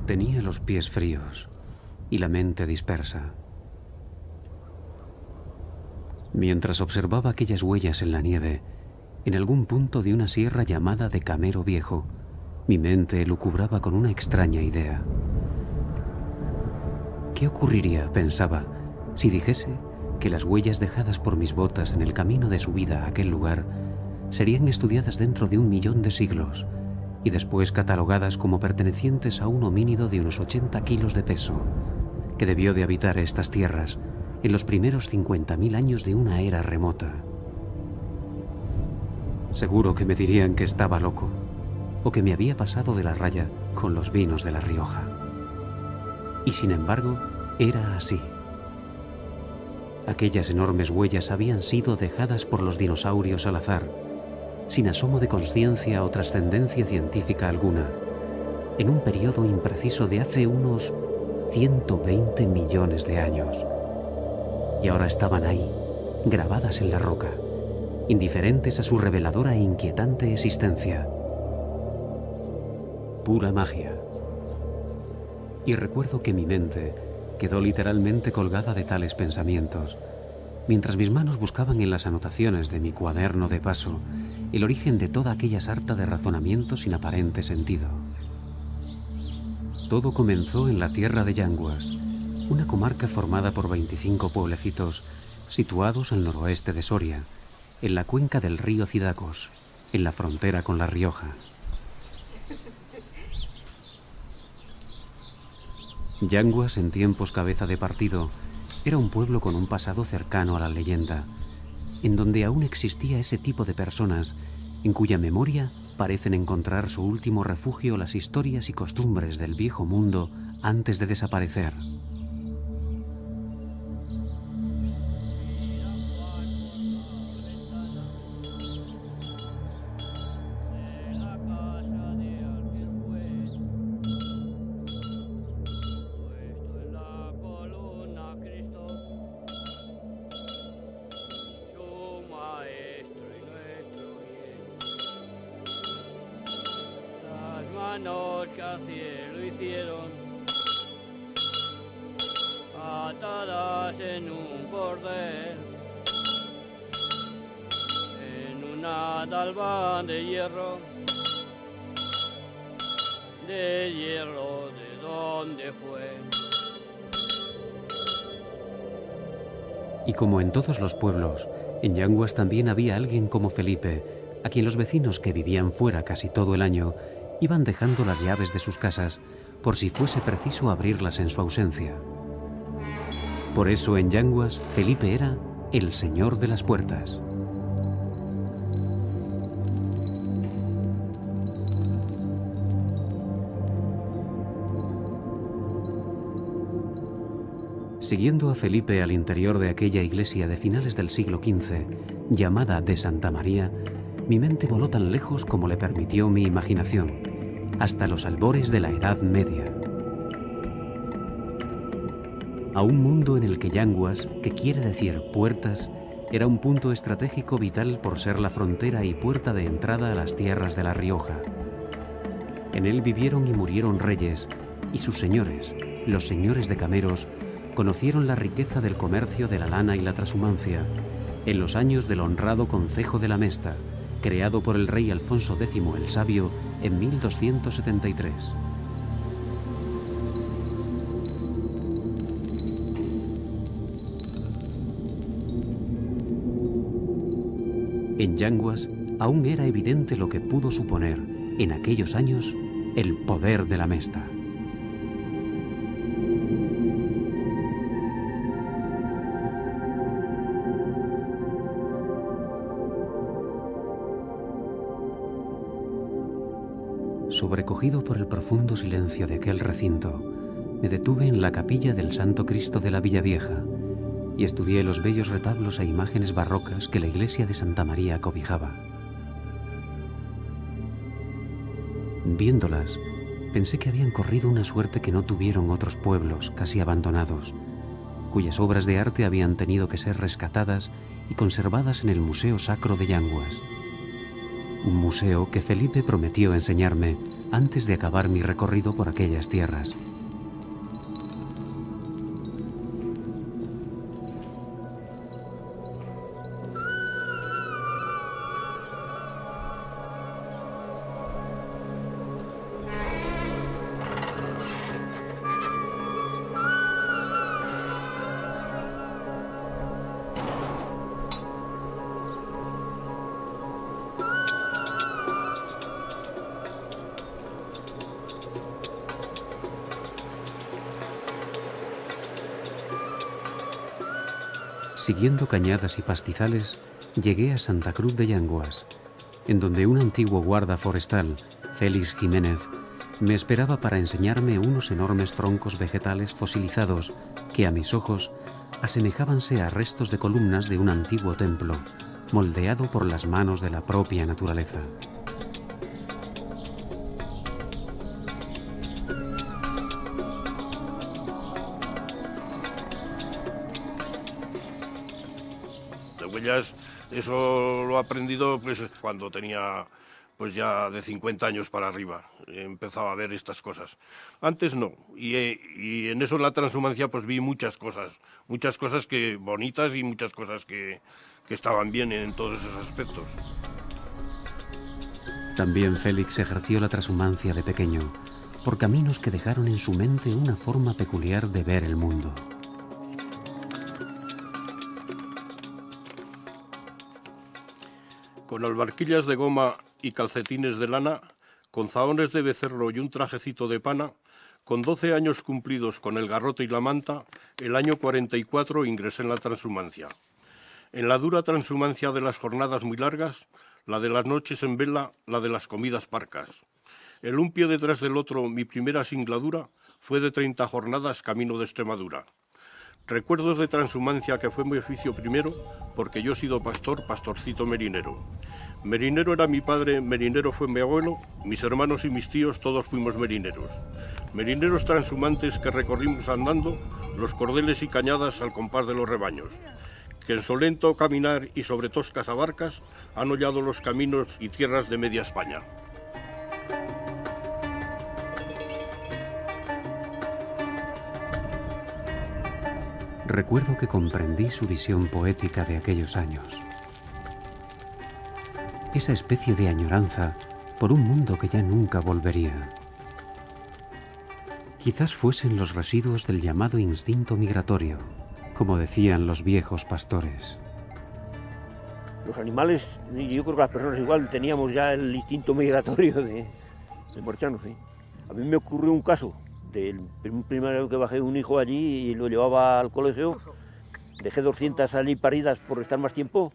Tenía los pies fríos y la mente dispersa. Mientras observaba aquellas huellas en la nieve, en algún punto de una sierra llamada de Camero Viejo, mi mente elucubraba con una extraña idea. ¿Qué ocurriría, pensaba, si dijese que las huellas dejadas por mis botas en el camino de subida a aquel lugar serían estudiadas dentro de 1.000.000 de siglos y después catalogadas como pertenecientes a un homínido de unos 80 kilos de peso, que debió de habitar estas tierras en los primeros 50.000 años de una era remota? Seguro que me dirían que estaba loco, o que me había pasado de la raya con los vinos de La Rioja. Y sin embargo, era así. Aquellas enormes huellas habían sido dejadas por los dinosaurios al azar, sin asomo de conciencia o trascendencia científica alguna, en un periodo impreciso de hace unos 120 millones de años. Y ahora estaban ahí, grabadas en la roca, indiferentes a su reveladora e inquietante existencia. Pura magia. Y recuerdo que mi mente quedó literalmente colgada de tales pensamientos, mientras mis manos buscaban en las anotaciones de mi cuaderno de paso el origen de toda aquella sarta de razonamientos sin aparente sentido. Todo comenzó en la tierra de Yanguas, una comarca formada por 25 pueblecitos situados al noroeste de Soria, en la cuenca del río Cidacos, en la frontera con La Rioja. Yanguas, en tiempos cabeza de partido, era un pueblo con un pasado cercano a la leyenda, en donde aún existía ese tipo de personas en cuya memoria parecen encontrar su último refugio las historias y costumbres del viejo mundo antes de desaparecer. Que al cielo hicieron, atadas en un cordel, en una dalba de hierro de donde fue. Y como en todos los pueblos, en Yanguas también había alguien como Felipe, a quien los vecinos que vivían fuera casi todo el año iban dejando las llaves de sus casas por si fuese preciso abrirlas en su ausencia. Por eso en Yanguas, Felipe era el señor de las puertas. Siguiendo a Felipe al interior de aquella iglesia de finales del siglo XV, llamada de Santa María, mi mente voló tan lejos como le permitió mi imaginación, hasta los albores de la Edad Media. A un mundo en el que Yanguas, que quiere decir puertas, era un punto estratégico vital por ser la frontera y puerta de entrada a las tierras de La Rioja. En él vivieron y murieron reyes, y sus señores, los señores de Cameros, conocieron la riqueza del comercio de la lana y la trashumancia, en los años del honrado concejo de la Mesta, creado por el rey Alfonso X el Sabio en 1273. En Yanguas aún era evidente lo que pudo suponer, en aquellos años, el poder de la Mesta. Sobrecogido por el profundo silencio de aquel recinto, me detuve en la capilla del Santo Cristo de la Villavieja y estudié los bellos retablos e imágenes barrocas que la iglesia de Santa María cobijaba. Viéndolas, pensé que habían corrido una suerte que no tuvieron otros pueblos casi abandonados, cuyas obras de arte habían tenido que ser rescatadas y conservadas en el Museo Sacro de Yanguas. un museo que Felipe prometió enseñarme antes de acabar mi recorrido por aquellas tierras. Siguiendo cañadas y pastizales, llegué a Santa Cruz de Yanguas, en donde un antiguo guarda forestal, Félix Jiménez, me esperaba para enseñarme unos enormes troncos vegetales fosilizados que a mis ojos asemejábanse a restos de columnas de un antiguo templo, moldeado por las manos de la propia naturaleza. Eso lo he aprendido pues cuando tenía pues ya de 50 años para arriba. Empezaba a ver estas cosas. Antes no. Y en eso, en la transhumancia, pues vi muchas cosas que bonitas y muchas cosas que estaban bien en todos esos aspectos. También Félix ejerció la transhumancia de pequeño, por caminos que dejaron en su mente una forma peculiar de ver el mundo. Con albarquillas de goma y calcetines de lana, con zahones de becerro y un trajecito de pana, con 12 años cumplidos con el garrote y la manta, el año 44 ingresé en la transhumancia. En la dura transhumancia de las jornadas muy largas, la de las noches en vela, la de las comidas parcas. El un pie detrás del otro, mi primera singladura, fue de 30 jornadas camino de Extremadura. Recuerdos de transhumancia que fue mi oficio primero, porque yo he sido pastor, pastorcito merinero. Merinero era mi padre, merinero fue mi abuelo, mis hermanos y mis tíos todos fuimos merineros. Merineros transhumantes que recorrimos andando los cordeles y cañadas al compás de los rebaños, que en solento caminar y sobre toscas abarcas han hollado los caminos y tierras de media España. Recuerdo que comprendí su visión poética de aquellos años. Esa especie de añoranza por un mundo que ya nunca volvería. Quizás fuesen los residuos del llamado instinto migratorio, como decían los viejos pastores. Los animales, y yo creo que las personas igual, teníamos ya el instinto migratorio de marcharnos, ¿sí? A mí me ocurrió un caso. Primero que bajé un hijo allí y lo llevaba al colegio, dejé 200 allí paridas por estar más tiempo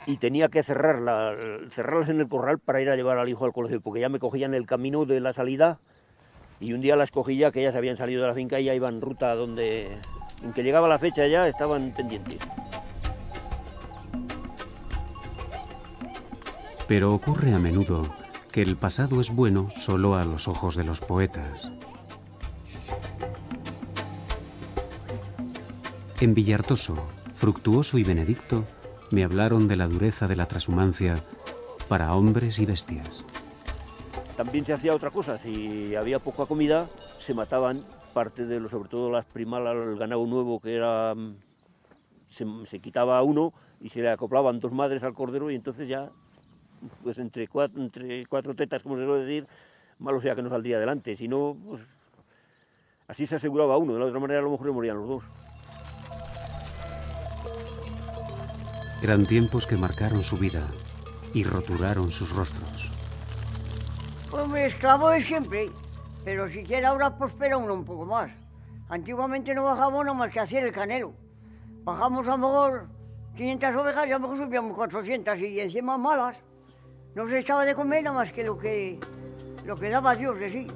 y tenía que cerrarlas en el corral para ir a llevar al hijo al colegio, porque ya me cogían el camino de la salida y un día las cogí ya que ellas habían salido de la finca y ya iban ruta donde, en que llegaba la fecha ya estaban pendientes. Pero ocurre a menudo que el pasado es bueno solo a los ojos de los poetas. En Villartoso, Fructuoso y Benedicto me hablaron de la dureza de la transhumancia para hombres y bestias. También se hacía otra cosa, si había poca comida, se mataban parte de los, sobre todo las primalas, el ganado nuevo que era, se quitaba uno y se le acoplaban 2 madres al cordero y entonces ya, pues entre cuatro tetas, como se suele decir, malo sea que no saldría adelante, si no, pues así se aseguraba uno, de la otra manera a lo mejor se morían los dos. Eran tiempos que marcaron su vida y roturaron sus rostros. Hombre, esclavo de siempre, pero siquiera ahora prospera uno un poco más. Antiguamente no bajaba uno más que hacer el canelo. Bajamos a lo mejor 500 ovejas y a lo mejor subíamos 400 y encima malas. No se echaba de comer nada más que lo que daba Dios de sí.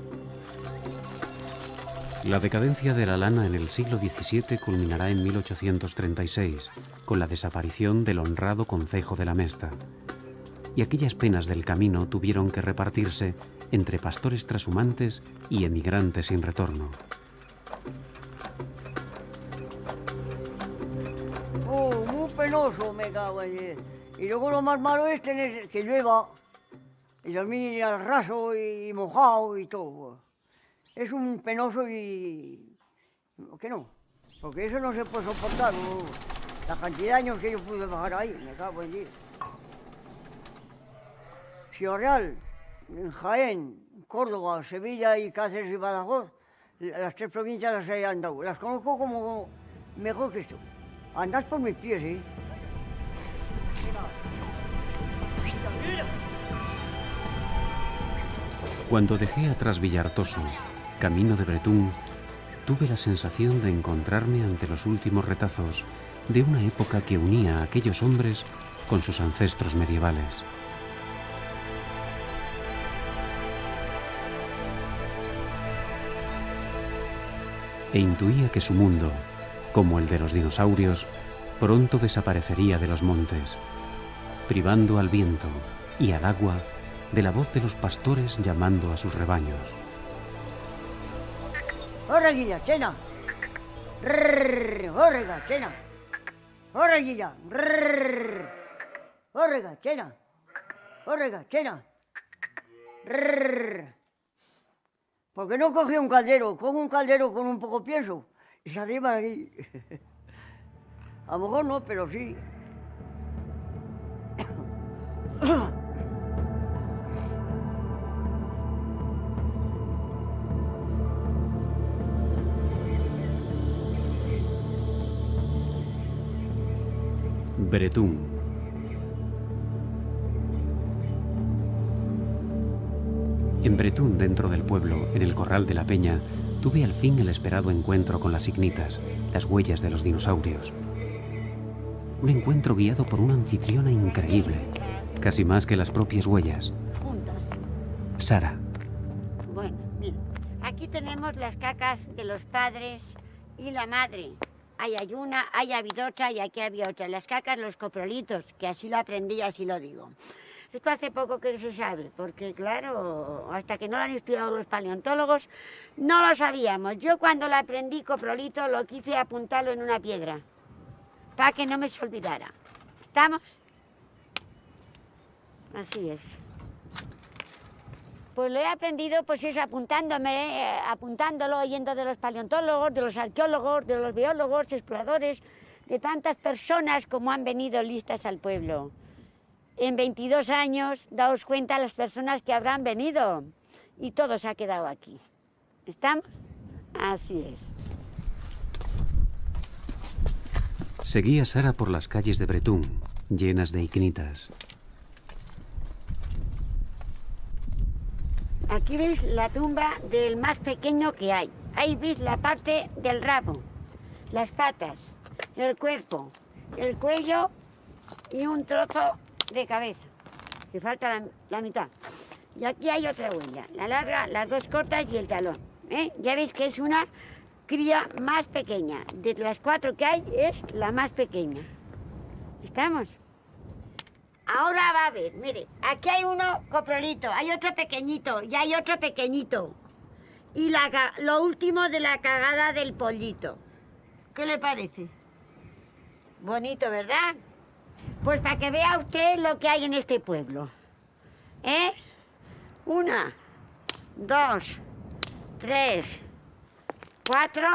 La decadencia de la lana en el siglo XVII culminará en 1836, con la desaparición del honrado concejo de la Mesta. Y aquellas penas del camino tuvieron que repartirse entre pastores trashumantes y emigrantes sin retorno. Oh, muy penoso me cago en él. Y luego lo más malo es tener que llueva y dormir al raso y mojado y todo. Es un penoso y... ¿Qué no? Porque eso no se puede soportar. La cantidad de años que yo pude bajar ahí, me cago en Dios. Ciudad Real, Jaén, Córdoba, Sevilla y Cáceres y Badajoz, las 3 provincias las he andado. Las conozco como mejor que esto. Andás por mis pies, ¿eh? Cuando dejé atrás Villartoso, camino de Bretún, tuve la sensación de encontrarme ante los últimos retazos de una época que unía a aquellos hombres con sus ancestros medievales. E intuía que su mundo, como el de los dinosaurios, pronto desaparecería de los montes, privando al viento y al agua de la voz de los pastores llamando a sus rebaños. ¡Orreguilla, chena! ¡Orrega, chena! ¡Orreguilla! ¡Orrega, chena! ¡Orrega, chena! ¿Por qué no cogí un caldero? Cojo un caldero con un poco pienso y se arriman aquí. A lo mejor no, pero sí. Bretún. En Bretún, dentro del pueblo, en el corral de la peña, tuve al fin el esperado encuentro con las ignitas, las huellas de los dinosaurios. Un encuentro guiado por una anfitriona increíble, casi más que las propias huellas. Sara. Bueno, mira, aquí tenemos las cacas de los padres y la madre. Ahí hay una, ahí ha habido otra y aquí había otra. Las cacas, los coprolitos, que así lo aprendí y así lo digo. Esto hace poco que se sabe, porque claro, hasta que no lo han estudiado los paleontólogos, no lo sabíamos. Yo cuando lo aprendí coprolito lo quise apuntarlo en una piedra, para que no me se olvidara. ¿Estamos? Así es. Pues lo he aprendido, pues es apuntándolo, oyendo de los paleontólogos, de los arqueólogos, de los biólogos, exploradores, de tantas personas como han venido listas al pueblo. En 22 años, daos cuenta las personas que habrán venido y todo se ha quedado aquí. ¿Estamos? Así es. Seguí a Sara por las calles de Bretún, llenas de ignitas. Aquí veis la tumba del más pequeño que hay. Ahí veis la parte del rabo, las patas, el cuerpo, el cuello y un trozo de cabeza, que falta la mitad. Y aquí hay otra huella, la larga, las dos cortas y el talón. Ya veis que es una cría más pequeña. De las 4 que hay, es la más pequeña. ¿Estamos? Ahora va a ver, mire, aquí hay uno coprolito, hay otro pequeñito y hay otro pequeñito. Y lo último de la cagada del pollito. ¿Qué le parece? Bonito, ¿verdad? Pues para que vea usted lo que hay en este pueblo. 1, 2, 3, 4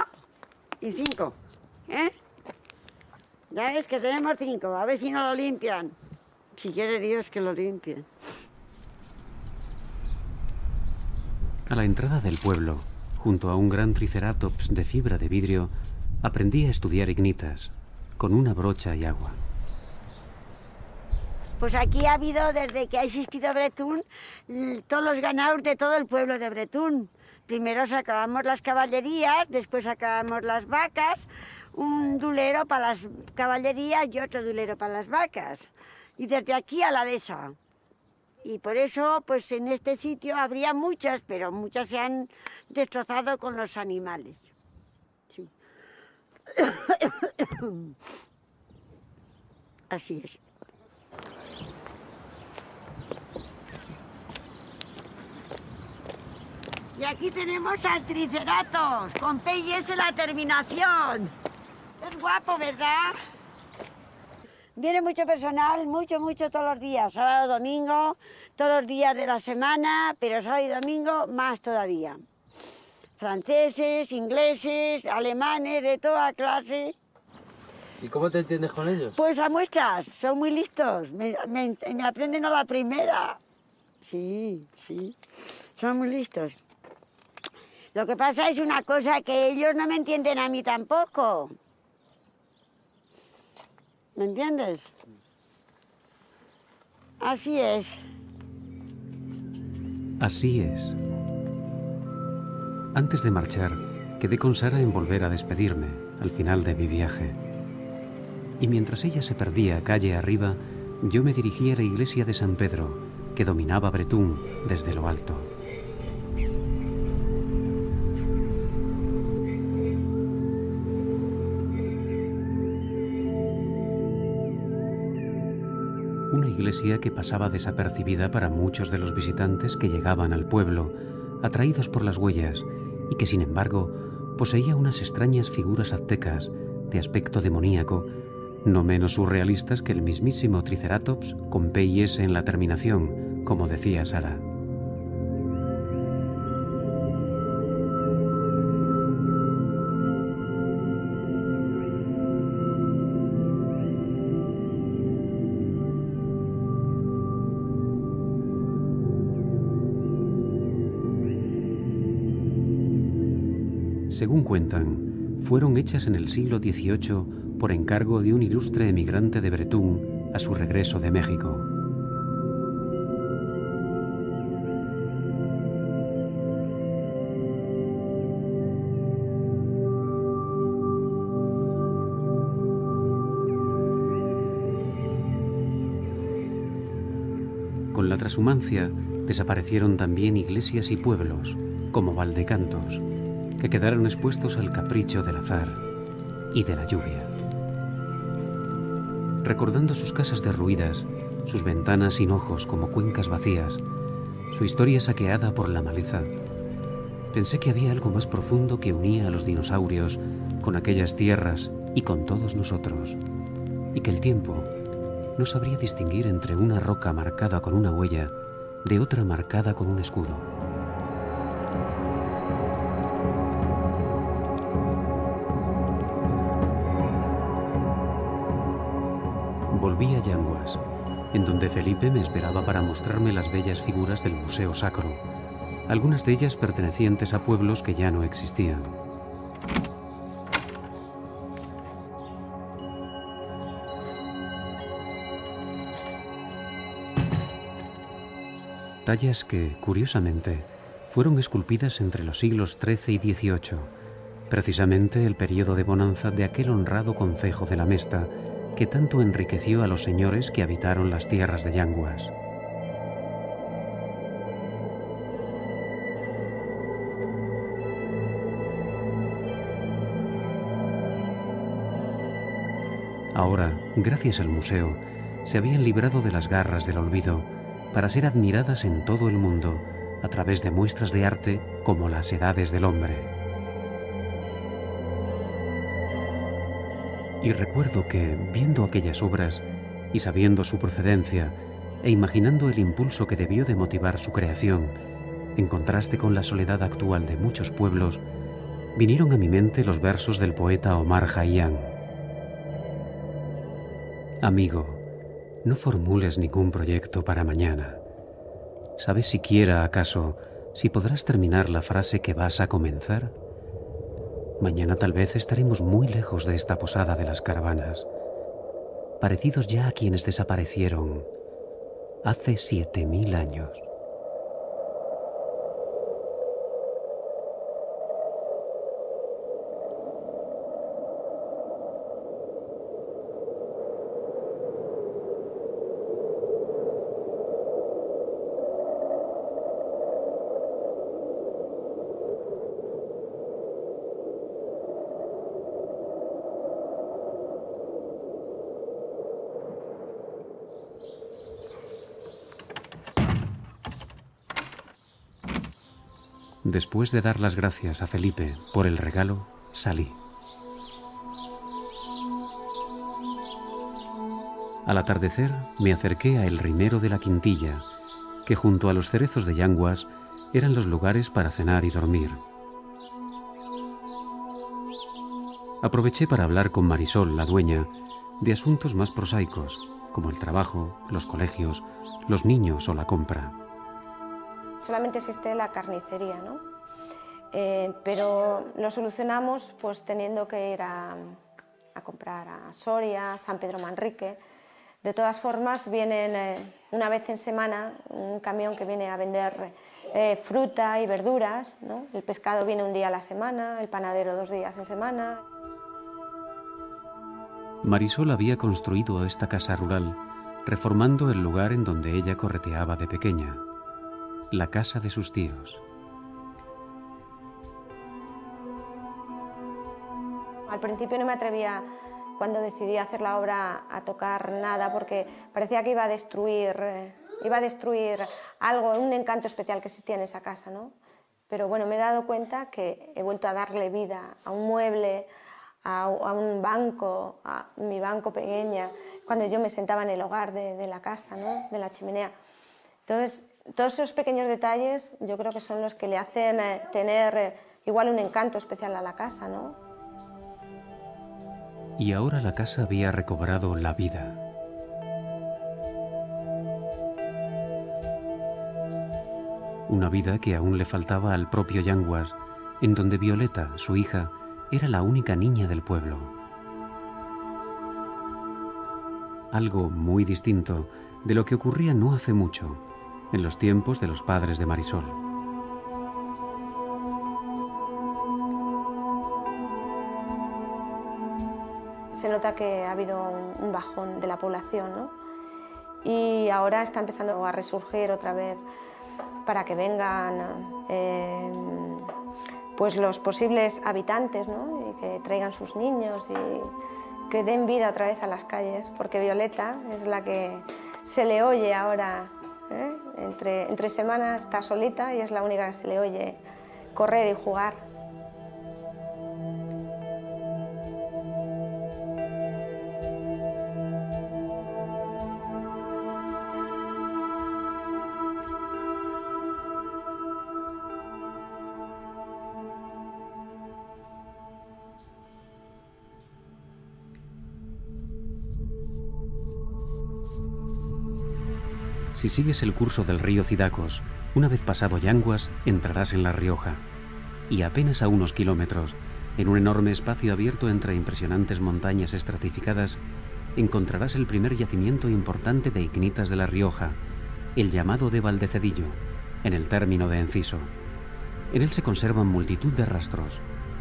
y 5. Ya ves que tenemos 5, a ver si no lo limpian. Si quiere Dios que lo limpien. A la entrada del pueblo, junto a un gran triceratops de fibra de vidrio, aprendí a estudiar ignitas, con una brocha y agua. Pues aquí ha habido, desde que ha existido Bretún, todos los ganados de todo el pueblo de Bretún. Primero sacábamos las caballerías, después sacábamos las vacas, un dulero para las caballerías y otro dulero para las vacas. Y desde aquí a la dehesa. Y por eso, pues en este sitio habría muchas, pero muchas se han destrozado con los animales. Sí. Así es. Y aquí tenemos al Triceratops, con P y S la terminación. Es guapo, ¿verdad? Viene mucho personal, mucho todos los días, sábado, domingo, todos los días de la semana, pero sábado y domingo más todavía. Franceses, ingleses, alemanes, de toda clase. ¿Y cómo te entiendes con ellos? Pues a muestras, son muy listos, me aprenden a la primera. Sí, son muy listos. Lo que pasa es una cosa, que ellos no me entienden a mí tampoco. ¿Me entiendes? Así es. Así es. Antes de marchar, quedé con Sara en volver a despedirme al final de mi viaje. Y mientras ella se perdía calle arriba, yo me dirigí a la iglesia de San Pedro, que dominaba Bretún desde lo alto. Una iglesia que pasaba desapercibida para muchos de los visitantes que llegaban al pueblo, atraídos por las huellas, y que sin embargo poseía unas extrañas figuras aztecas de aspecto demoníaco, no menos surrealistas que el mismísimo Triceratops con P y S en la terminación, como decía Sara. Según cuentan, fueron hechas en el siglo XVIII por encargo de un ilustre emigrante de Bretún a su regreso de México. Con la transhumancia desaparecieron también iglesias y pueblos, como Valdecantos, que quedaron expuestos al capricho del azar y de la lluvia. Recordando sus casas derruidas, sus ventanas sin ojos como cuencas vacías, su historia saqueada por la maleza, pensé que había algo más profundo que unía a los dinosaurios con aquellas tierras y con todos nosotros, y que el tiempo no sabría distinguir entre una roca marcada con una huella de otra marcada con un escudo. Volví a Yanguas, en donde Felipe me esperaba para mostrarme las bellas figuras del Museo Sacro, algunas de ellas pertenecientes a pueblos que ya no existían. Tallas que, curiosamente, fueron esculpidas entre los siglos XIII y XVIII, precisamente el período de bonanza de aquel honrado concejo de la Mesta, que tanto enriqueció a los señores que habitaron las tierras de Yanguas. Ahora, gracias al museo, se habían librado de las garras del olvido para ser admiradas en todo el mundo a través de muestras de arte como las Edades del Hombre. Y recuerdo que, viendo aquellas obras y sabiendo su procedencia e imaginando el impulso que debió de motivar su creación, en contraste con la soledad actual de muchos pueblos, vinieron a mi mente los versos del poeta Omar Khayyam. Amigo, no formules ningún proyecto para mañana. ¿Sabes siquiera, acaso, si podrás terminar la frase que vas a comenzar? Mañana tal vez estaremos muy lejos de esta posada de las caravanas, parecidos ya a quienes desaparecieron hace 7000 años. Después de dar las gracias a Felipe por el regalo, salí. Al atardecer me acerqué a El Rimero de la Quintilla, que junto a los cerezos de Yanguas eran los lugares para cenar y dormir. Aproveché para hablar con Marisol, la dueña, de asuntos más prosaicos, como el trabajo, los colegios, los niños o la compra. Solamente existe la carnicería, ¿no? Pero lo solucionamos pues teniendo que ir a comprar a Soria, San Pedro Manrique. De todas formas, vienen una vez en semana un camión que viene a vender fruta y verduras, ¿no? El pescado viene un día a la semana, el panadero 2 días en semana. Marisol había construido esta casa rural reformando el lugar en donde ella correteaba de pequeña, la casa de sus tíos. Al principio no me atrevía, cuando decidí hacer la obra, a tocar nada porque parecía que iba a destruir algo, un encanto especial que existía en esa casa, ¿no? Pero bueno, me he dado cuenta que he vuelto a darle vida a un mueble, a un banco, a mi banco pequeña, cuando yo me sentaba en el hogar de la casa, ¿no? De la chimenea. Entonces, todos esos pequeños detalles yo creo que son los que le hacen tener igual un encanto especial a la casa, ¿no? Y ahora la casa había recobrado la vida. Una vida que aún le faltaba al propio Yanguas, en donde Violeta, su hija, era la única niña del pueblo. Algo muy distinto de lo que ocurría no hace mucho, en los tiempos de los padres de Marisol. Se nota que ha habido un bajón de la población, ¿no? Y ahora está empezando a resurgir otra vez para que vengan pues los posibles habitantes, ¿no? Y que traigan sus niños y que den vida otra vez a las calles, porque Violeta es la que se le oye ahora, entre semanas está solita y es la única que se le oye correr y jugar. Si sigues el curso del río Cidacos, una vez pasado Yanguas, entrarás en La Rioja. Y apenas a unos kilómetros, en un enorme espacio abierto entre impresionantes montañas estratificadas, encontrarás el primer yacimiento importante de ignitas de La Rioja, el llamado de Valdecedillo, en el término de Enciso. En él se conservan multitud de rastros,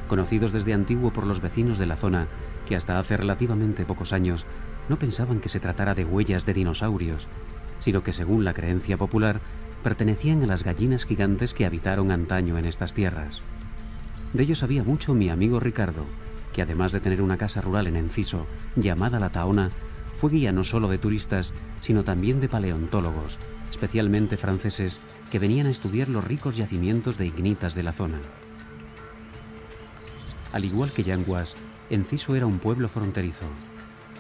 conocidos desde antiguo por los vecinos de la zona que hasta hace relativamente pocos años no pensaban que se tratara de huellas de dinosaurios, sino que según la creencia popular pertenecían a las gallinas gigantes que habitaron antaño en estas tierras. De ello sabía mucho mi amigo Ricardo, que además de tener una casa rural en Enciso, llamada La Tahona, fue guía no solo de turistas, sino también de paleontólogos, especialmente franceses, que venían a estudiar los ricos yacimientos de ignitas de la zona. Al igual que Yanguas, Enciso era un pueblo fronterizo.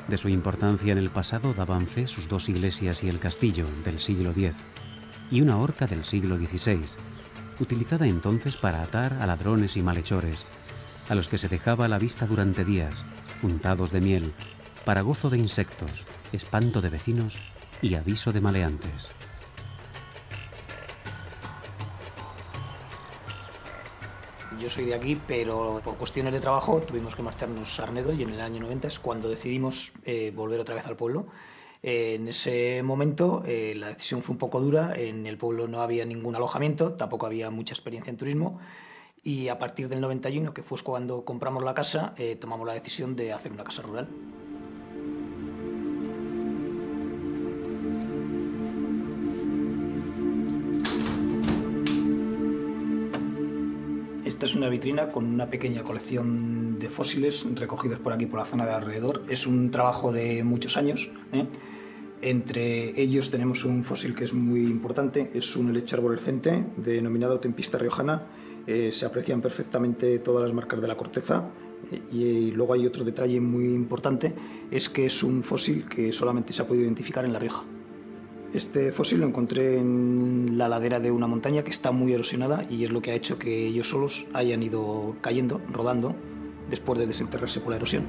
De su importancia en el pasado daban fe sus 2 iglesias y el castillo del siglo X y una horca del siglo XVI, utilizada entonces para atar a ladrones y malhechores, a los que se dejaba a la vista durante días, untados de miel, para gozo de insectos, espanto de vecinos y aviso de maleantes. Yo soy de aquí, pero por cuestiones de trabajo tuvimos que marcharnos a Arnedo y en el año 90 es cuando decidimos volver otra vez al pueblo. En ese momento la decisión fue un poco dura, en el pueblo no había ningún alojamiento, tampoco había mucha experiencia en turismo y a partir del 91, que fue cuando compramos la casa, tomamos la decisión de hacer una casa rural. Esta es una vitrina con una pequeña colección de fósiles recogidos por aquí, por la zona de alrededor. Es un trabajo de muchos años. Entre ellos tenemos un fósil que es muy importante, es un helecho arborescente denominado tempista riojana. Se aprecian perfectamente todas las marcas de la corteza, Y luego hay otro detalle muy importante, es que es un fósil que solamente se ha podido identificar en La Rioja. Este fósil lo encontré en la ladera de una montaña que está muy erosionada y es lo que ha hecho que ellos solos hayan ido cayendo, rodando, después de desenterrarse por la erosión.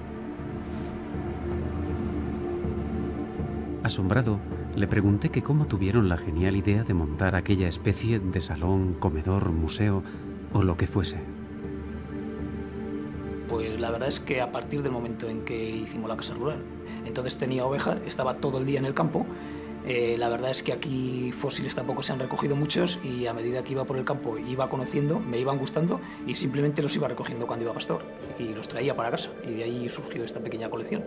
Asombrado, le pregunté que cómo tuvieron la genial idea de montar aquella especie de salón, comedor, museo o lo que fuese. Pues la verdad es que a partir del momento en que hicimos la casa rural, entonces tenía ovejas, estaba todo el día en el campo. La verdad es que aquí fósiles tampoco se han recogido muchos y a medida que iba por el campo iba conociendo, me iban gustando y simplemente los iba recogiendo cuando iba a pastor y los traía para casa y de ahí surgió esta pequeña colección.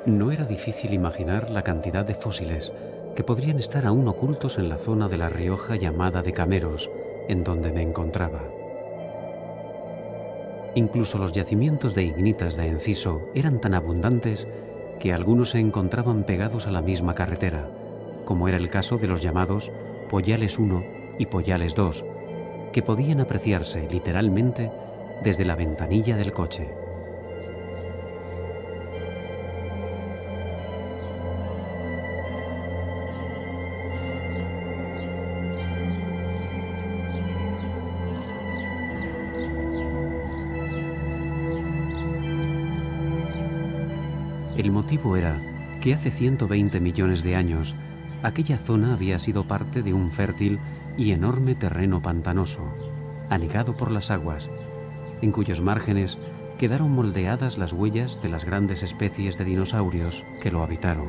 No era difícil imaginar la cantidad de fósiles que podrían estar aún ocultos en la zona de La Rioja llamada de Cameros, en donde me encontraba. Incluso los yacimientos de ignitas de Enciso eran tan abundantes que algunos se encontraban pegados a la misma carretera, como era el caso de los llamados Pollales 1 y Pollales 2, que podían apreciarse literalmente desde la ventanilla del coche. El motivo era que hace 120 millones de años aquella zona había sido parte de un fértil y enorme terreno pantanoso, anegado por las aguas, en cuyos márgenes quedaron moldeadas las huellas de las grandes especies de dinosaurios que lo habitaron.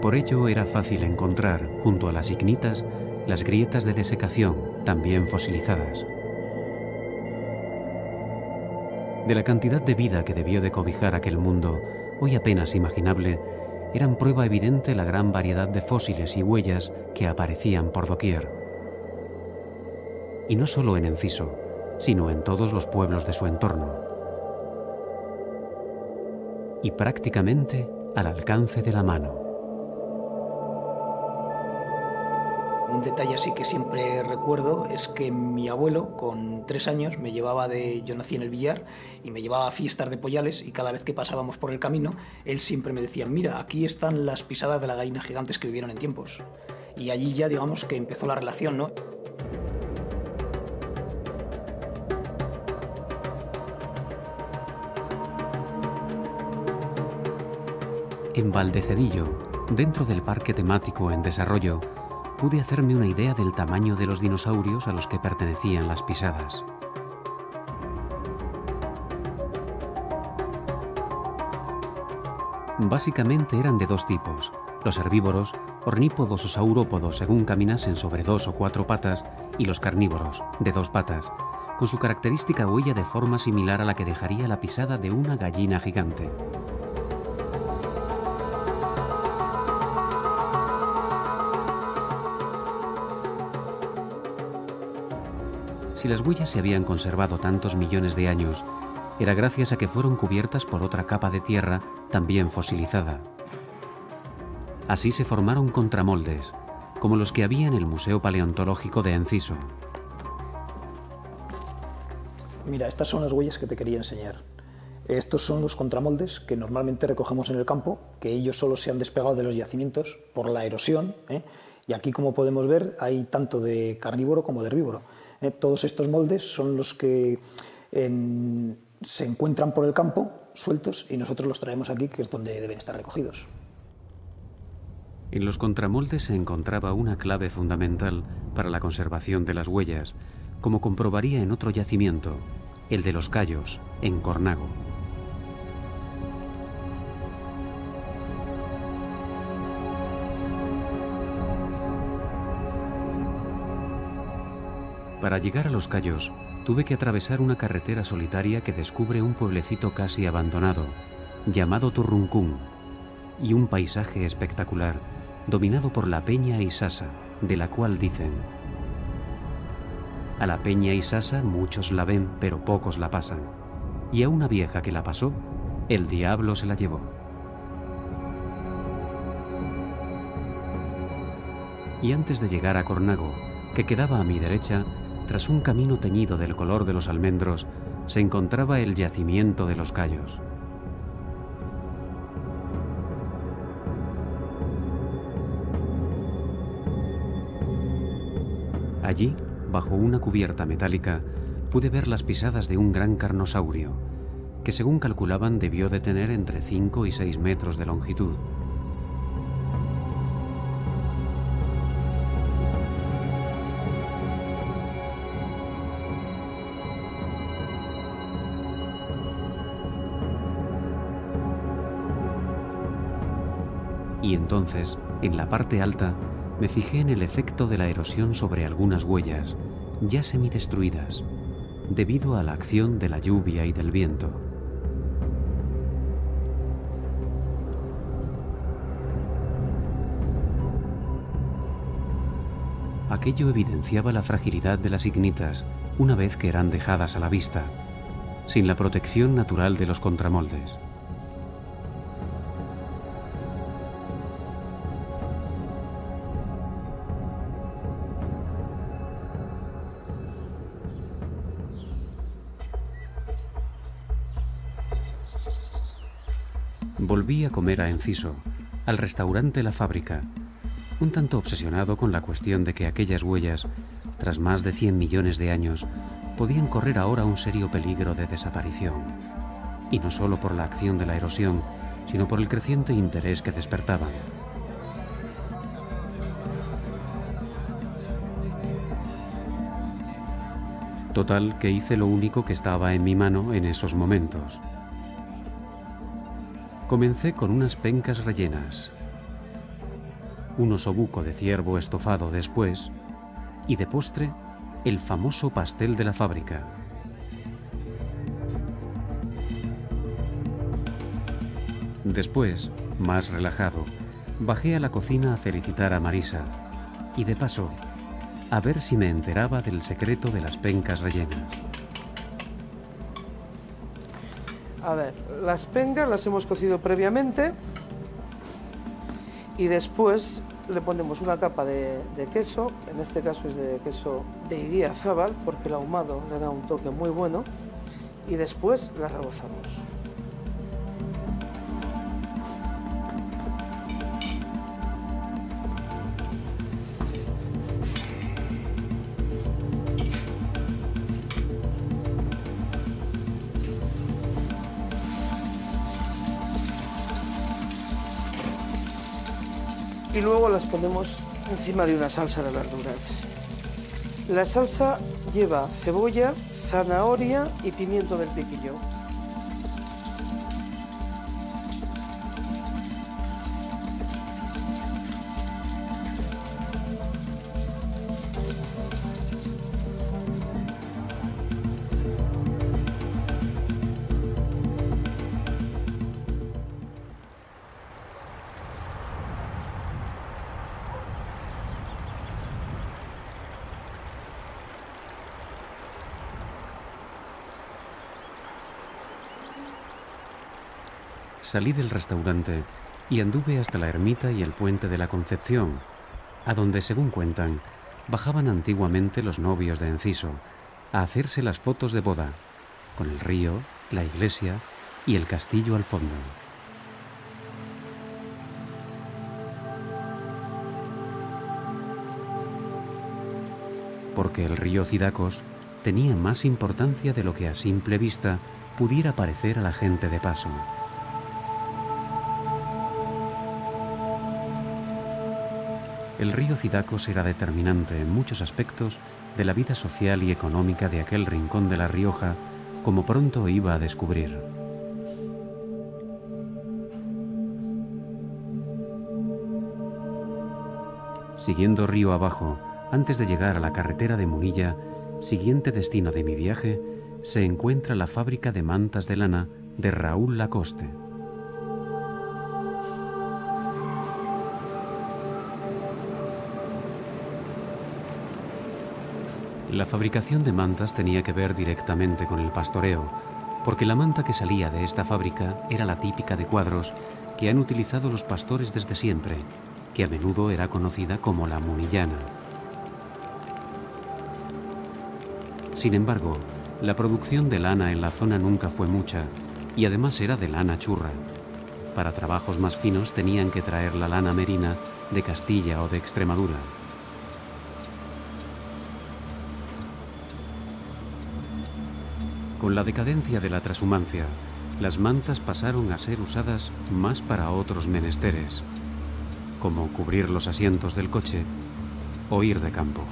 Por ello era fácil encontrar, junto a las ignitas, las grietas de desecación, también fosilizadas. De la cantidad de vida que debió de cobijar aquel mundo, hoy apenas imaginable, eran prueba evidente la gran variedad de fósiles y huellas que aparecían por doquier. Y no solo en Enciso, sino en todos los pueblos de su entorno. Y prácticamente al alcance de la mano. Un detalle así que siempre recuerdo es que mi abuelo, con 3 años, yo nací en el Villar, y me llevaba a fiestas de Pollales y cada vez que pasábamos por el camino, él siempre me decía, mira, aquí están las pisadas de la gallina gigantes que vivieron en tiempos. Y allí ya, digamos, que empezó la relación, ¿no? En Valdecedillo, dentro del parque temático en desarrollo, pude hacerme una idea del tamaño de los dinosaurios a los que pertenecían las pisadas. Básicamente eran de dos tipos, los herbívoros, ornípodos o saurópodos según caminasen sobre 2 o 4 patas, y los carnívoros, de 2 patas, con su característica huella de forma similar a la que dejaría la pisada de una gallina gigante. Si las huellas se habían conservado tantos millones de años, era gracias a que fueron cubiertas por otra capa de tierra también fosilizada. Así se formaron contramoldes, como los que había en el Museo Paleontológico de Enciso. Mira, estas son las huellas que te quería enseñar. Estos son los contramoldes que normalmente recogemos en el campo, que ellos solo se han despegado de los yacimientos por la erosión, y aquí, como podemos ver, hay tanto de carnívoro como de herbívoro. Todos estos moldes son los que se encuentran por el campo, sueltos, y nosotros los traemos aquí, que es donde deben estar recogidos. En los contramoldes se encontraba una clave fundamental para la conservación de las huellas, como comprobaría en otro yacimiento, el de los Cayos, en Cornago. Para llegar a los Cayos, tuve que atravesar una carretera solitaria que descubre un pueblecito casi abandonado, llamado Turruncún, y un paisaje espectacular, dominado por la Peña Isasa, de la cual dicen: a la Peña Isasa muchos la ven, pero pocos la pasan, y a una vieja que la pasó, el diablo se la llevó. Y antes de llegar a Cornago, que quedaba a mi derecha, tras un camino teñido del color de los almendros, se encontraba el yacimiento de los Cayos. Allí, bajo una cubierta metálica, pude ver las pisadas de un gran carnosaurio, que según calculaban debió de tener entre 5 y 6 metros de longitud. Y entonces, en la parte alta, me fijé en el efecto de la erosión sobre algunas huellas, ya semidestruidas, debido a la acción de la lluvia y del viento. Aquello evidenciaba la fragilidad de las ignitas una vez que eran dejadas a la vista, sin la protección natural de los contramoldes. Volví a comer a Enciso, al restaurante La Fábrica, un tanto obsesionado con la cuestión de que aquellas huellas, tras más de 100 millones de años, podían correr ahora un serio peligro de desaparición. Y no solo por la acción de la erosión, sino por el creciente interés que despertaban. Total, que hice lo único que estaba en mi mano en esos momentos. Comencé con unas pencas rellenas, un osobuco de ciervo estofado después, y de postre, el famoso pastel de La Fábrica. Después, más relajado, bajé a la cocina a felicitar a Marisa, y de paso, a ver si me enteraba del secreto de las pencas rellenas. A ver, las pencas las hemos cocido previamente y después le ponemos una capa de queso, en este caso es de queso de Idiazábal, porque el ahumado le da un toque muy bueno, y después las rebozamos. Y luego las ponemos encima de una salsa de verduras. La salsa lleva cebolla, zanahoria y pimiento del piquillo. Salí del restaurante y anduve hasta la ermita y el puente de la Concepción, a donde, según cuentan, bajaban antiguamente los novios de Enciso a hacerse las fotos de boda, con el río, la iglesia y el castillo al fondo. Porque el río Cidacos tenía más importancia de lo que a simple vista pudiera parecer a la gente de paso. El río Cidacos era determinante en muchos aspectos de la vida social y económica de aquel rincón de La Rioja, como pronto iba a descubrir. Siguiendo río abajo, antes de llegar a la carretera de Munilla, siguiente destino de mi viaje, se encuentra la fábrica de mantas de lana de Raúl Lacoste. La fabricación de mantas tenía que ver directamente con el pastoreo, porque la manta que salía de esta fábrica era la típica de cuadros que han utilizado los pastores desde siempre, que a menudo era conocida como la munillana. Sin embargo, la producción de lana en la zona nunca fue mucha, y además era de lana churra. Para trabajos más finos tenían que traer la lana merina de Castilla o de Extremadura. Con la decadencia de la trashumancia, las mantas pasaron a ser usadas más para otros menesteres, como cubrir los asientos del coche o ir de campo.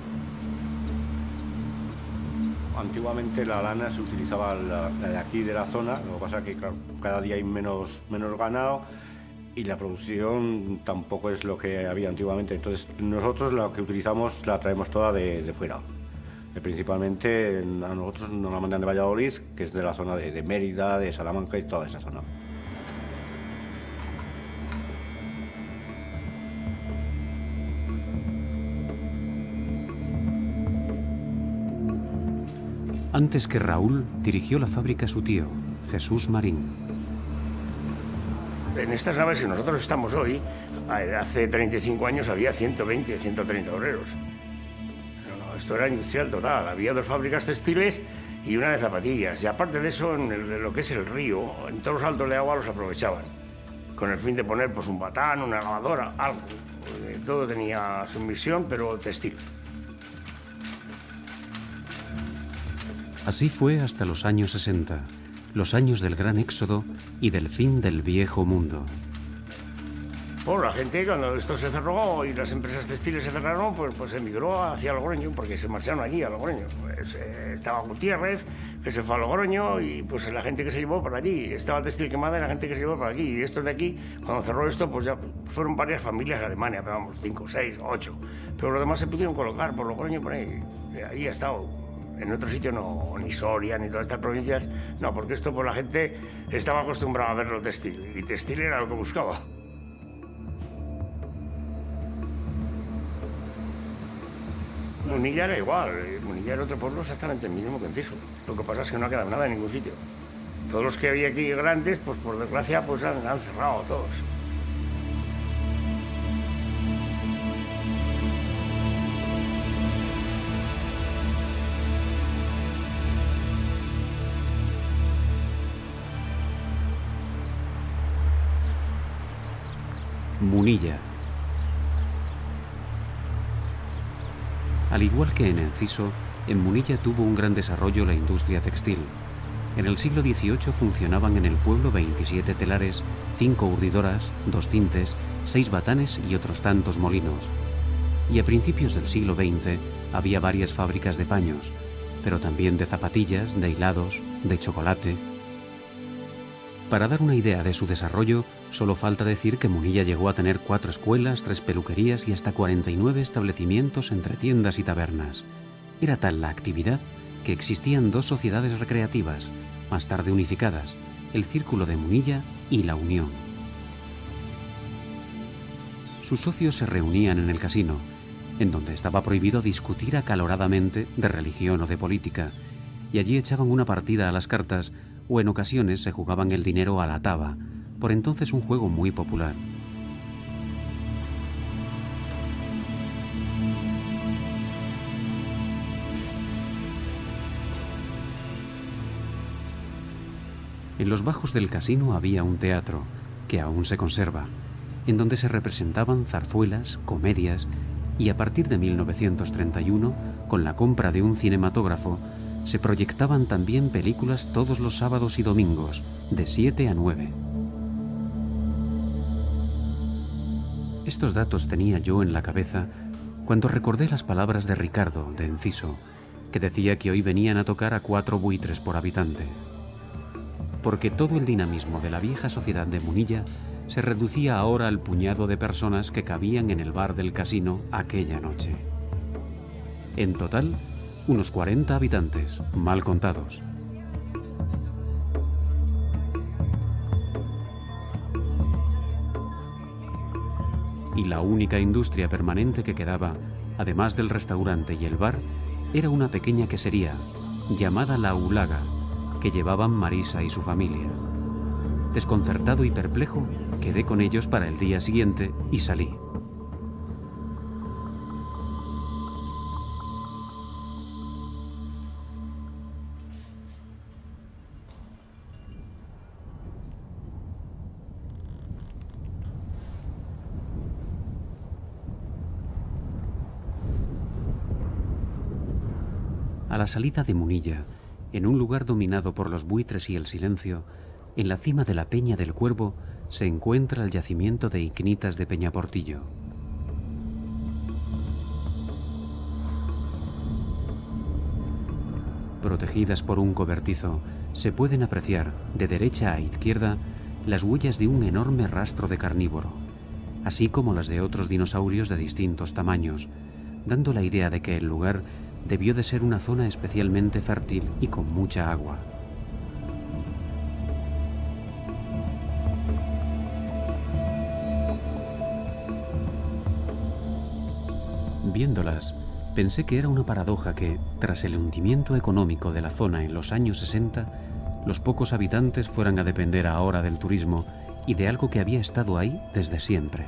Antiguamente la lana se utilizaba la de aquí de la zona, lo que pasa es que claro, cada día hay menos ganado y la producción tampoco es lo que había antiguamente. Entonces nosotros lo que utilizamos la traemos toda de fuera. Principalmente a nosotros nos la mandan de Valladolid, que es de la zona de Mérida, de Salamanca y toda esa zona. Antes que Raúl, dirigió la fábrica su tío, Jesús Marín. En estas naves que nosotros estamos hoy, hace 35 años había 120, 130 obreros. Esto era industrial total. Había 2 fábricas textiles y una de zapatillas. Y aparte de eso, en lo que es el río, en todos los saltos de agua los aprovechaban, con el fin de poner pues, un batán, una lavadora, algo. Todo tenía su misión, pero textil. Así fue hasta los años 60, los años del gran éxodo y del fin del viejo mundo. Bueno, la gente cuando esto se cerró y las empresas textiles se cerraron, pues emigró hacia Logroño, porque se marcharon allí a Logroño. Pues, estaba Gutiérrez, que se fue a Logroño, y pues la gente que se llevó para allí. Estaba Textil Quemada y la gente que se llevó para aquí. Y estos de aquí, cuando cerró esto, pues ya fueron varias familias a Alemania, pero vamos, 5, 6, 8. Pero los demás se pudieron colocar por Logroño, por ahí. Ahí ha estado. En otro sitio no, ni Soria, ni todas estas provincias, no, porque esto pues la gente estaba acostumbrada a verlo textil, y textil era lo que buscaba. Munilla era igual, Munilla era otro pueblo exactamente el mismo que Enciso. Lo que pasa es que no ha quedado nada en ningún sitio. Todos los que había aquí grandes, pues por desgracia, pues han cerrado todos. Munilla. Al igual que en Enciso, en Munilla tuvo un gran desarrollo la industria textil. En el siglo XVIII funcionaban en el pueblo 27 telares, 5 urdidoras, 2 tintes, 6 batanes y otros tantos molinos. Y a principios del siglo XX había varias fábricas de paños, pero también de zapatillas, de hilados, de chocolate. Para dar una idea de su desarrollo, solo falta decir que Munilla llegó a tener 4 escuelas, 3 peluquerías y hasta 49 establecimientos entre tiendas y tabernas. Era tal la actividad que existían 2 sociedades recreativas, más tarde unificadas, el Círculo de Munilla y La Unión. Sus socios se reunían en el casino, en donde estaba prohibido discutir acaloradamente de religión o de política, y allí echaban una partida a las cartas o en ocasiones se jugaban el dinero a la taba, por entonces un juego muy popular. En los bajos del casino había un teatro, que aún se conserva, en donde se representaban zarzuelas, comedias, y a partir de 1931, con la compra de un cinematógrafo, se proyectaban también películas todos los sábados y domingos, de 7 a 9. Estos datos tenía yo en la cabeza cuando recordé las palabras de Ricardo, de Enciso, que decía que hoy venían a tocar a 4 buitres por habitante. Porque todo el dinamismo de la vieja sociedad de Munilla se reducía ahora al puñado de personas que cabían en el bar del casino aquella noche. En total, unos 40 habitantes, mal contados. Y la única industria permanente que quedaba, además del restaurante y el bar, era una pequeña quesería, llamada La Ulaga, que llevaban Marisa y su familia. Desconcertado y perplejo, quedé con ellos para el día siguiente y salí. A la salida de Munilla, en un lugar dominado por los buitres y el silencio, en la cima de la Peña del Cuervo se encuentra el yacimiento de ignitas de Peñaportillo. Protegidas por un cobertizo, se pueden apreciar, de derecha a izquierda, las huellas de un enorme rastro de carnívoro, así como las de otros dinosaurios de distintos tamaños, dando la idea de que el lugar debió de ser una zona especialmente fértil y con mucha agua. Viéndolas, pensé que era una paradoja que, tras el hundimiento económico de la zona en los años 60, los pocos habitantes fueran a depender ahora del turismo y de algo que había estado ahí desde siempre.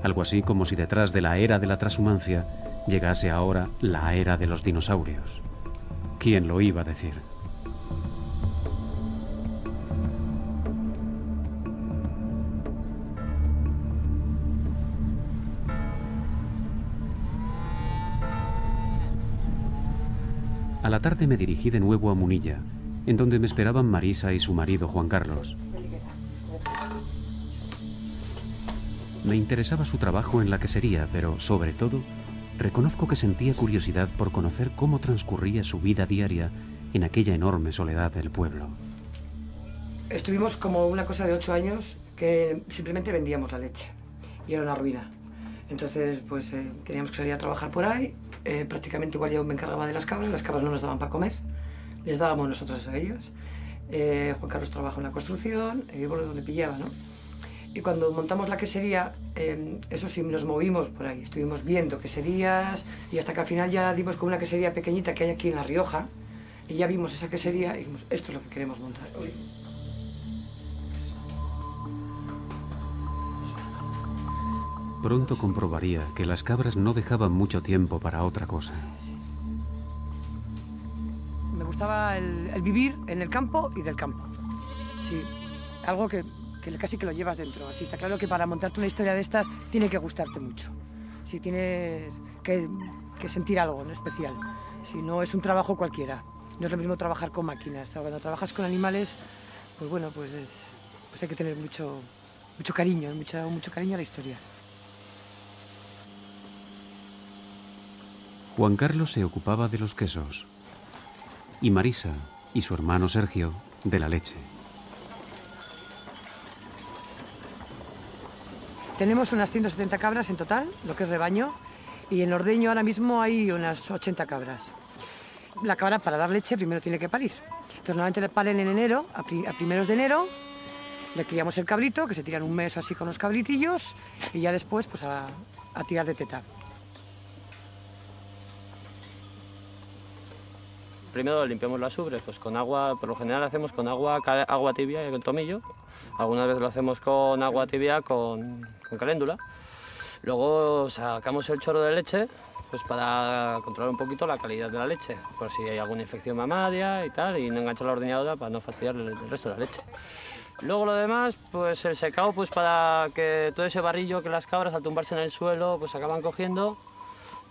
Algo así como si detrás de la era de la transhumancia llegase ahora la era de los dinosaurios. ¿Quién lo iba a decir? A la tarde me dirigí de nuevo a Munilla, en donde me esperaban Marisa y su marido Juan Carlos. Me interesaba su trabajo en la quesería, pero sobre todo, reconozco que sentía curiosidad por conocer cómo transcurría su vida diaria en aquella enorme soledad del pueblo. Estuvimos como una cosa de 8 años que simplemente vendíamos la leche y era una ruina. Entonces, pues teníamos que salir a trabajar por ahí. Prácticamente igual yo me encargaba de las cabras no nos daban para comer, les dábamos nosotros a ellas. Juan Carlos trabajó en la construcción, bueno, donde pillaba, ¿no? Y cuando montamos la quesería, eso sí, nos movimos por ahí, estuvimos viendo queserías y hasta que al final ya dimos con una quesería pequeñita que hay aquí en La Rioja y ya vimos esa quesería y dijimos, esto es lo que queremos montar hoy. Pronto comprobaría que las cabras no dejaban mucho tiempo para otra cosa. Me gustaba el vivir en el campo y del campo. Sí, algo que casi que lo llevas dentro. Así está claro que para montarte una historia de estas tiene que gustarte mucho. Sí, tienes que sentir algo en especial. Si no es un trabajo cualquiera. No es lo mismo trabajar con máquinas. Cuando trabajas con animales, pues bueno, pues hay que tener mucho cariño, mucho cariño a la historia. Juan Carlos se ocupaba de los quesos y Marisa y su hermano Sergio de la leche. Tenemos unas 170 cabras en total, lo que es rebaño, y en ordeño ahora mismo hay unas 80 cabras. La cabra para dar leche primero tiene que parir. Entonces normalmente le paren en enero, a primeros de enero, le criamos el cabrito, que se tiran un mes o así con los cabritillos, y ya después pues a tirar de teta. Primero limpiamos las ubres, pues con agua, por lo general hacemos con agua tibia y con tomillo. Algunas veces lo hacemos con agua tibia con caléndula. Luego sacamos el chorro de leche, pues para controlar un poquito la calidad de la leche, por si hay alguna infección mamaria y tal, y no enganchar la ordeñadora para no fastidiar el resto de la leche. Luego lo demás, pues el secado, pues para que todo ese barrillo que las cabras al tumbarse en el suelo, pues acaban cogiendo,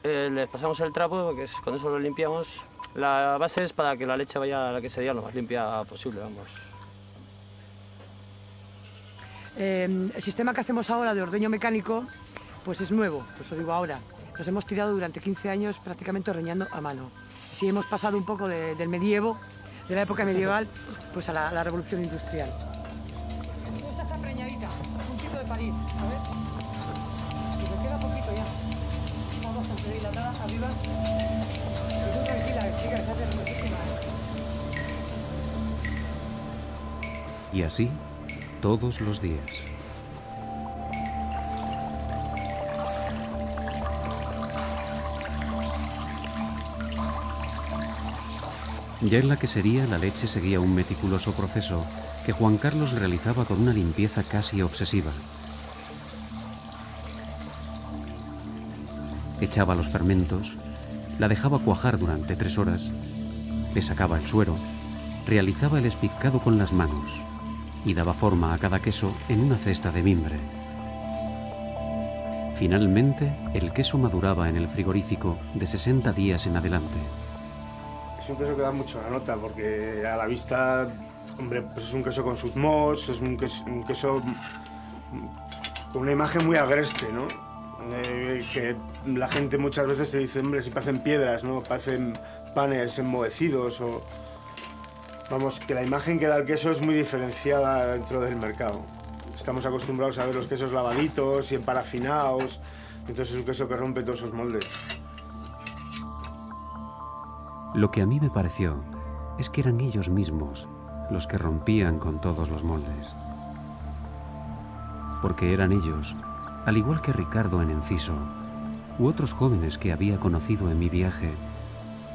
les pasamos el trapo, porque con eso lo limpiamos. La base es para que la leche vaya a la quesería lo más limpia posible, vamos. El sistema que hacemos ahora de ordeño mecánico, pues es nuevo, pues lo digo ahora. Nos hemos tirado durante 15 años prácticamente ordeñando a mano. Así hemos pasado un poco del medievo, de la época medieval, pues a la revolución industrial. Esta está preñadita, a puntito de parir, a ver. Pues me queda poquito ya. Está bastante dilatada arriba. Y tú tranquila, chica, que se hace hermosísima. Y así, todos los días. Ya en la quesería, la leche seguía un meticuloso proceso que Juan Carlos realizaba con una limpieza casi obsesiva. Echaba los fermentos, la dejaba cuajar durante 3 horas, le sacaba el suero, realizaba el espizcado con las manos y daba forma a cada queso en una cesta de mimbre. Finalmente, el queso maduraba en el frigorífico de 60 días en adelante. Es un queso que da mucho la nota, porque a la vista, hombre, pues es un queso con sus mohos, es un queso con una imagen muy agreste, ¿no? Que la gente muchas veces te dice, hombre, si parecen piedras, ¿no? Parecen panes enmohecidos o... Vamos, que la imagen que da el queso es muy diferenciada dentro del mercado. Estamos acostumbrados a ver los quesos lavaditos y emparafinados, entonces es un queso que rompe todos esos moldes. Lo que a mí me pareció es que eran ellos mismos los que rompían con todos los moldes. Porque eran ellos, al igual que Ricardo en Enciso, u otros jóvenes que había conocido en mi viaje,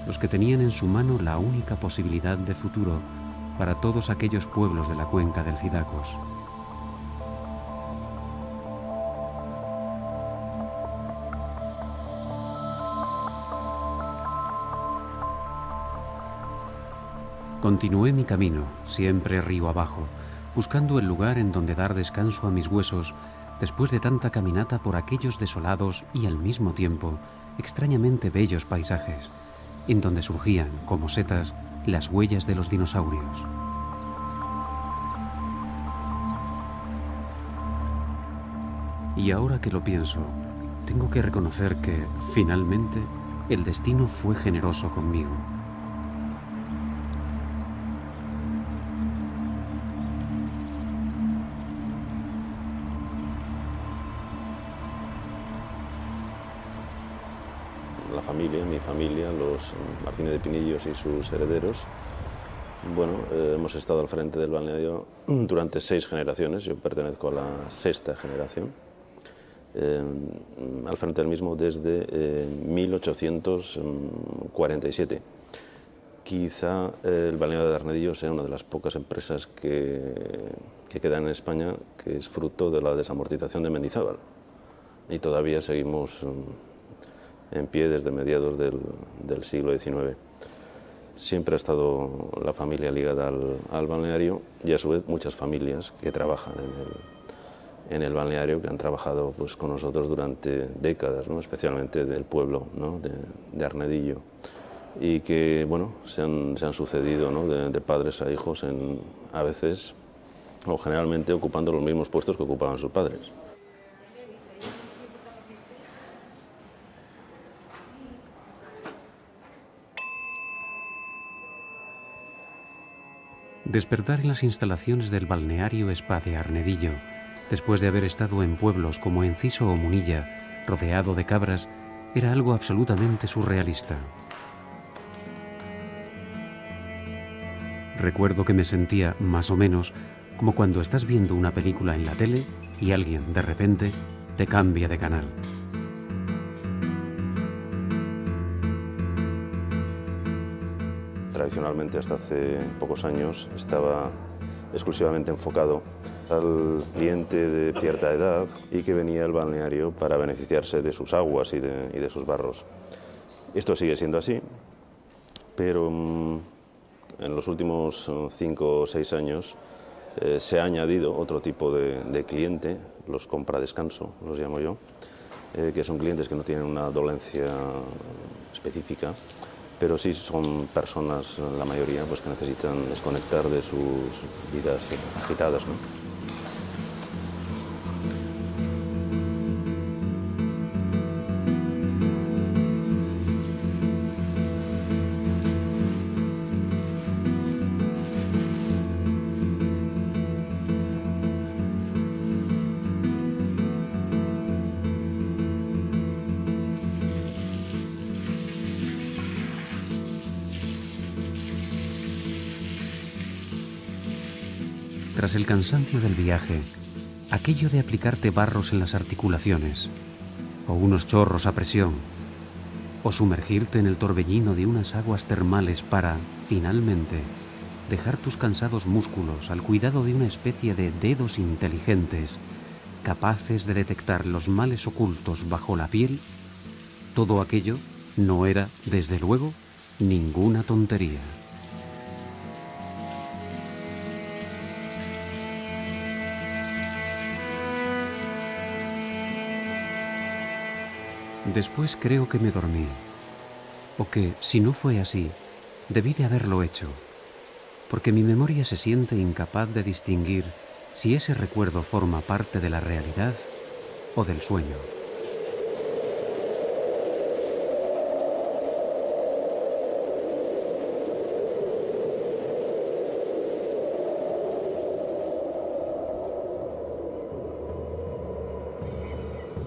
los que tenían en su mano la única posibilidad de futuro para todos aquellos pueblos de la cuenca del Cidacos. Continué mi camino, siempre río abajo, buscando el lugar en donde dar descanso a mis huesos después de tanta caminata por aquellos desolados y al mismo tiempo extrañamente bellos paisajes, en donde surgían, como setas, las huellas de los dinosaurios. Y ahora que lo pienso, tengo que reconocer que, finalmente, el destino fue generoso conmigo. Mi familia, los Martínez de Pinillos y sus herederos. Bueno, hemos estado al frente del balneario durante 6 generaciones, yo pertenezco a la 6ª generación, al frente del mismo desde 1847. Quizá el balneario de Arnedillo sea una de las pocas empresas que quedan en España que es fruto de la desamortización de Mendizábal, y todavía seguimos en pie desde mediados del siglo XIX. Siempre ha estado la familia ligada al balneario y a su vez muchas familias que trabajan en el balneario, que han trabajado pues, con nosotros durante décadas, ¿no? Especialmente del pueblo, ¿no? de Arnedillo, y que bueno, se han sucedido, ¿no? de padres a hijos, a veces o generalmente ocupando los mismos puestos que ocupaban sus padres. Despertar en las instalaciones del balneario Spa de Arnedillo, después de haber estado en pueblos como Enciso o Munilla, rodeado de cabras, era algo absolutamente surrealista. Recuerdo que me sentía, más o menos, como cuando estás viendo una película en la tele y alguien, de repente, te cambia de canal. Tradicionalmente, hasta hace pocos años, estaba exclusivamente enfocado al cliente de cierta edad y que venía al balneario para beneficiarse de sus aguas y de sus barros. Esto sigue siendo así, pero en los últimos 5 o 6 años se ha añadido otro tipo de cliente, los compra-descanso, los llamo yo, que son clientes que no tienen una dolencia específica, pero sí son personas, la mayoría, pues, que necesitan desconectar de sus vidas agitadas, ¿no? Tras el cansancio del viaje, aquello de aplicarte barros en las articulaciones, o unos chorros a presión, o sumergirte en el torbellino de unas aguas termales para, finalmente, dejar tus cansados músculos al cuidado de una especie de dedos inteligentes, capaces de detectar los males ocultos bajo la piel, todo aquello no era, desde luego, ninguna tontería. Después creo que me dormí, o que, si no fue así, debí de haberlo hecho, porque mi memoria se siente incapaz de distinguir si ese recuerdo forma parte de la realidad o del sueño.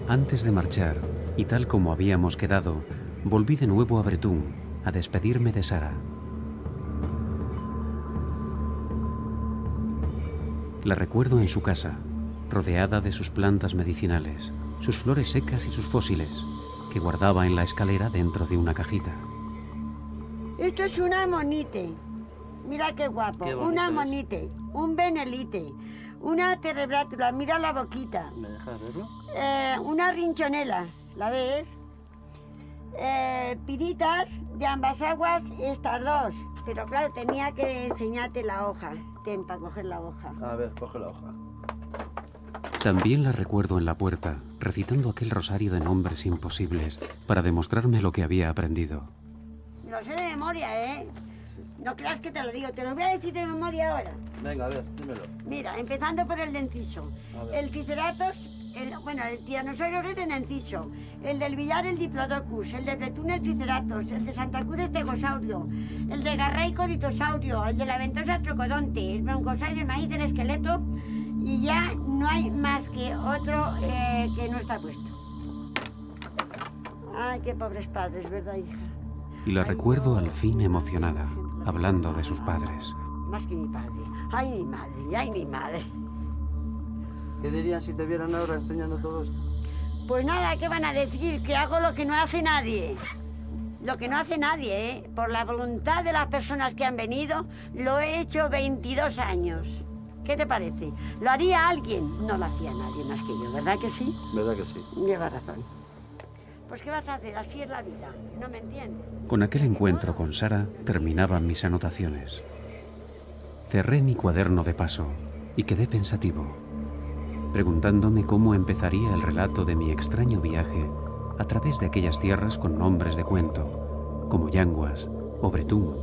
Antes de marchar, y tal como habíamos quedado, volví de nuevo a Bretún a despedirme de Sara. La recuerdo en su casa, rodeada de sus plantas medicinales, sus flores secas y sus fósiles, que guardaba en la escalera dentro de una cajita. Esto es una monite. Mira qué guapo. Qué Una bonito monite, un benelite, una terebrátula, mira la boquita. ¿Me dejas verlo? Una rinchonela, ¿la ves? Piritas de ambas aguas, estas dos. Pero claro, tenía que enseñarte la hoja. Ten, para coger la hoja. A ver, coge la hoja. También la recuerdo en la puerta, recitando aquel rosario de nombres imposibles para demostrarme lo que había aprendido. Me lo sé de memoria, ¿eh? No creas que te lo digo, te lo voy a decir de memoria ahora. Venga, a ver, dímelo. Mira, empezando por el de Enciso. A ver. El Triceratops, el Tiranosaurio Rex en Enciso. El del Villar, el Diplodocus. El de Bretún, el Triceratops. El de Santa Cruz, el Tegosaurio. El de Garray, Coritosaurio. El de la Ventosa, Trocodonte. El Broncosaurio, el maíz, el esqueleto. Y ya no hay más que otro que no está puesto. Ay, qué pobres padres, ¿verdad, hija? Y la recuerdo al fin emocionada, hablando de sus padres. Más que mi padre. Ay, mi madre, ay, mi madre. ¿Qué dirían si te vieran ahora enseñando todo esto? Pues nada, ¿qué van a decir? Que hago lo que no hace nadie. Lo que no hace nadie, ¿eh? Por la voluntad de las personas que han venido, lo he hecho 22 años. ¿Qué te parece? ¿Lo haría alguien? No lo hacía nadie más que yo, ¿verdad que sí? ¿Verdad que sí? Lleva razón. Pues ¿qué vas a hacer? Así es la vida. ¿No me entiendes? Con aquel encuentro con Sara terminaban mis anotaciones. Cerré mi cuaderno de paso y quedé pensativo, preguntándome cómo empezaría el relato de mi extraño viaje a través de aquellas tierras con nombres de cuento, como Yanguas o Bretún,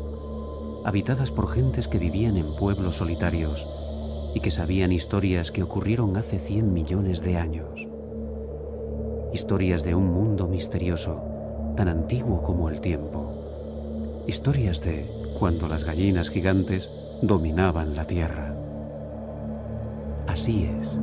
habitadas por gentes que vivían en pueblos solitarios y que sabían historias que ocurrieron hace 100 millones de años. Historias de un mundo misterioso, tan antiguo como el tiempo. Historias de cuando las gallinas gigantes dominaban la tierra. Así es.